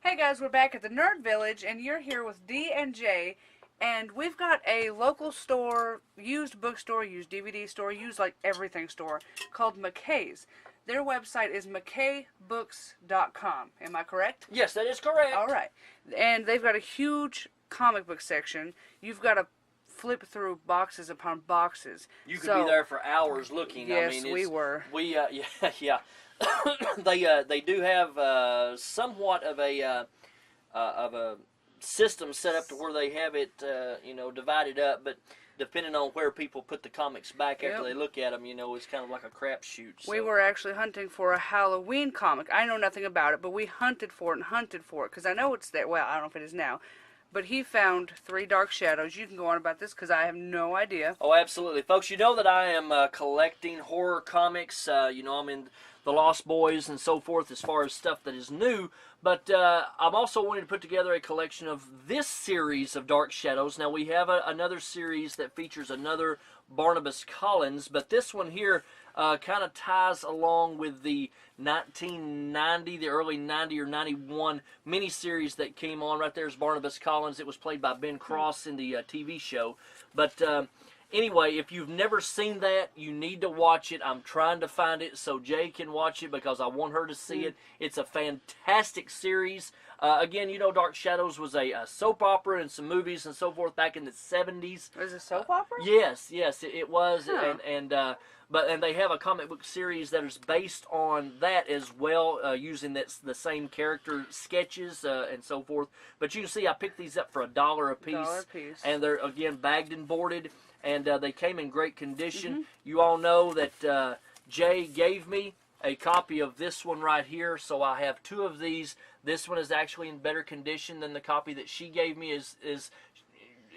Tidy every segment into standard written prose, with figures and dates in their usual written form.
Hey guys, we're back at the Nerd Village, and you're here with D and J, and we've got a local store, used bookstore, used DVD store, used like everything store, called McKay's. Their website is McKayBooks.com. Am I correct? Yes, that is correct. All right. And they've got a huge comic book section. You've got to flip through boxes upon boxes. You could be there for hours looking. Yes, I mean, we were. Yeah. They do have somewhat of a system set up to where they have it divided up, but depending on where people put the comics back after they look at them, it's kind of like a crapshoot. So. We were actually hunting for a Halloween comic. I know nothing about it, but we hunted for it because I know it's there. Well, I don't know if it is now. But he found 3 Dark Shadows. You can go on about this because I have no idea. Oh, absolutely. Folks, you know that I am collecting horror comics. I'm in the Lost Boys and so forth as far as stuff that is new. But I'm also wanting to put together a collection of this series of Dark Shadows. Now, we have another series that features another Barnabas Collins. But this one here kind of ties along with the 1990, the early 90 or 91 miniseries that came on. Right there's Barnabas Collins. It was played by Ben Cross in the TV show. But anyway, if you've never seen that, you need to watch it. I'm trying to find it so Jay can watch it because I want her to see it. It's a fantastic series. Again, Dark Shadows was a soap opera and some movies and so forth back in the 70s. Was it a soap opera? Yes, it was. Huh. And they have a comic book series that is based on that as well, using the same character sketches and so forth. But you can see I picked these up for $1 a piece. And they're, again, bagged and boarded. And they came in great condition. You all know that Jay gave me a copy of this one right here. So I have 2 of these. This one is actually in better condition than the copy that she gave me.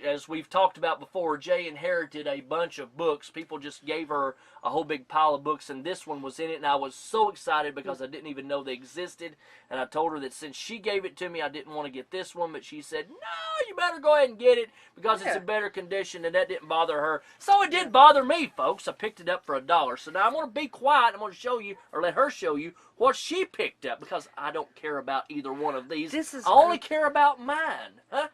As we've talked about before, Jay inherited a bunch of books. People just gave her a whole big pile of books, and this one was in it, and I was so excited because I didn't even know they existed, and I told her that since she gave it to me, I didn't want to get this one, but she said, no, you better go ahead and get it because it's in better condition, and that didn't bother her. So it did bother me, folks. I picked it up for $1. So now I'm going to be quiet. I'm going to show you, or let her show you, what she picked up because I don't care about either one of these. I only care about mine. Huh?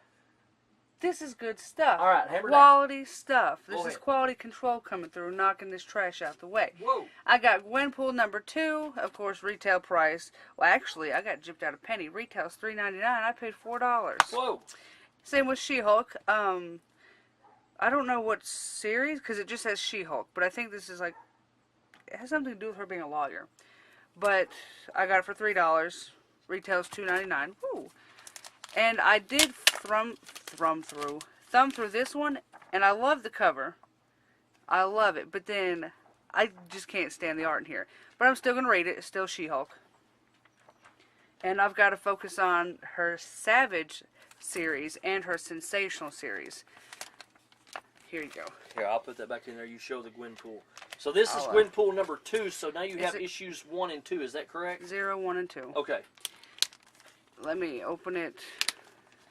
This is good stuff. All right, hammer quality stuff. This is quality control coming through, knocking this trash out the way. Whoa. I got Gwenpool number 2, of course, retail price. Well, actually, I got gypped out a penny. Retail's $3.99. I paid $4. Whoa. Same with She-Hulk. I don't know what series, because it just says She-Hulk, but I think this is like, it has something to do with her being a lawyer. But I got it for $3. Retail's $2.99. Woo. And I did thumb through this one, and I love the cover. I love it, but then I just can't stand the art in here. But I'm still going to read it. It's still She-Hulk. And I've got to focus on her Savage series and her Sensational series. Here you go. Here, I'll put that back in there. You show the Gwenpool. So this is Gwenpool number 2, so now you have issues 1 and 2. Is that correct? 0, 1, and 2. Okay. Let me open it.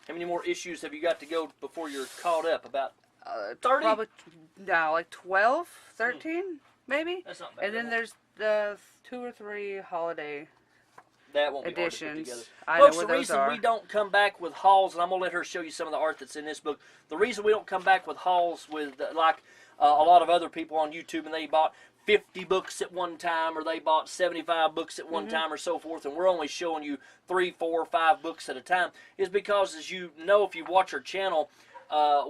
How many more issues have you got to go before you're caught up? About 30? Probably, no, like 12, 13, maybe? That's not bad. And then there's the 2 or 3 holiday that won't be editions. Hard to put together. I Folks, know where the those reason are. we don't come back with hauls, and I'm going to let her show you some of the art that's in this book. The reason we don't come back with hauls with, like a lot of other people on YouTube, and they bought 50 books at one time, or they bought 75 books at one time, or so forth, and we're only showing you 3, 4, 5 books at a time, is because, as you know, if you watch our channel,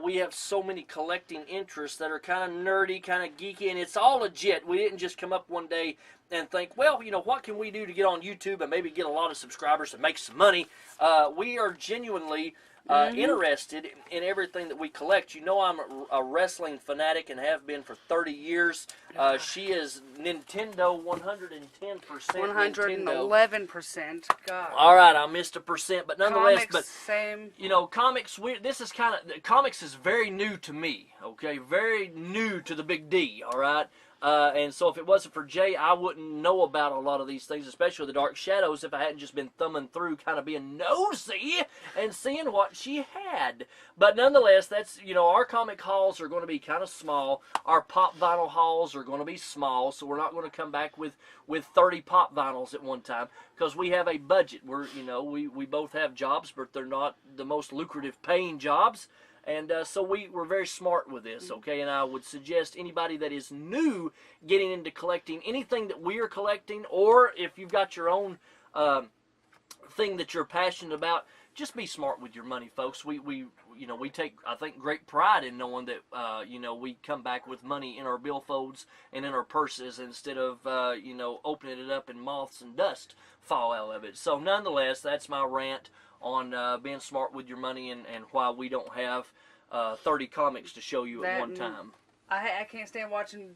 we have so many collecting interests that are kind of nerdy, kind of geeky, and it's all legit. We didn't just come up one day and think, well, what can we do to get on YouTube and maybe get a lot of subscribers and make some money? We are genuinely interested in everything that we collect. You know I'm a wrestling fanatic and have been for 30 years. She is Nintendo 110%. 111%. God. All right, I missed a percent, but nonetheless, comics, same. Comics. This is comics is very new to me. Okay, very new to the Big D. All right. And so if it wasn't for Jay, I wouldn't know about a lot of these things, especially the Dark Shadows, if I hadn't just been thumbing through, kind of being nosy and seeing what she had. But nonetheless, that's, you know, our comic hauls are going to be kind of small. Our pop vinyl hauls are going to be small, so we're not going to come back with 30 pop vinyls at one time, because we have a budget. We're, you know, we both have jobs, but they're not the most lucrative paying jobs. And so we're very smart with this, okay? And I would suggest anybody that is new getting into collecting anything that we are collecting, or if you've got your own thing that you're passionate about, just be smart with your money, folks. We you know, we take, I think, great pride in knowing that, you know, we come back with money in our billfolds and in our purses instead of, you know, opening it up and moths and dust fall out of it. So nonetheless, that's my rant on being smart with your money and why we don't have 30 comics to show you at one time. I can't stand watching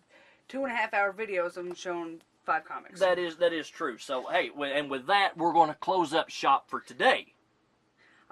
2.5-hour videos of them showing 5 comics. That is true. So, hey, and with that, we're going to close up shop for today.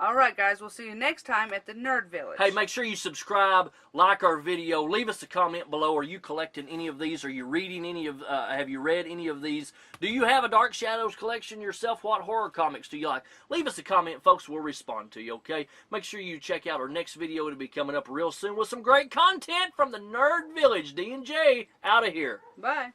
Alright guys, we'll see you next time at the Nerd Village. Hey, make sure you subscribe, like our video, leave us a comment below. Are you collecting any of these? Are you reading any of, have you read any of these? Do you have a Dark Shadows collection yourself? What horror comics do you like? Leave us a comment, folks. We'll respond to you, okay? Make sure you check out our next video. It'll be coming up real soon with some great content from the Nerd Village. D&J, out of here. Bye.